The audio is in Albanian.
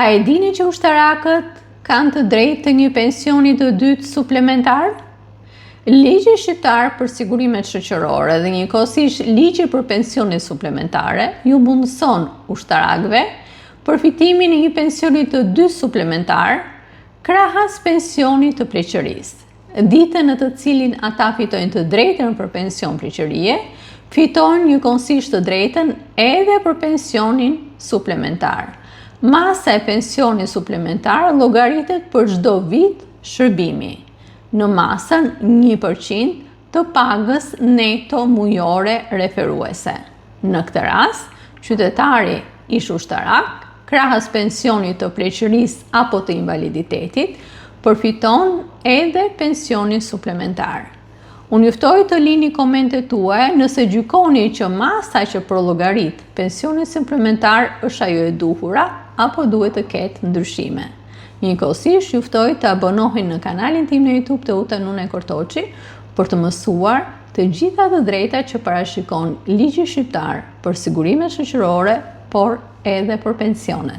A e dini që ushtarakët kanë të drejtë të një pensioni të dytë suplementar? Ligji shqiptar për sigurimet shoqërore dhe njëkohësisht ligji për pensionet suplementare ju mundëson ushtarakëve përfitimin e një pensioni të dytë suplementar krahas pensionit të pleqërisë. Ditën në të cilin ata fitojnë të drejtën për pension pleqërie, fitojnë njëkohësisht të drejtën edhe për pensionin suplementar. Masa e pensionit suplementar llogaritet për çdo vit shërbimi në masën 1% të pagës neto mujore referuese. Në këtë rast, qytetari ish ushtarak, krahas pensionit të pleqërisë apo të invaliditetit, përfiton edhe pensionin suplementar. Unë juftoj të lini komentet tuaja nëse gjykoni që masa që prollogarit pensionin suplementar është ajo e duhura apo duhet të ketë ndryshime. Njëkohësisht juftoj të abonoheni në kanalin tim në YouTube të Uta Nune Kortoçi për të mësuar të gjitha të drejta që parashikon ligji shqiptar për sigurimet shoqërore, por edhe për pensionet.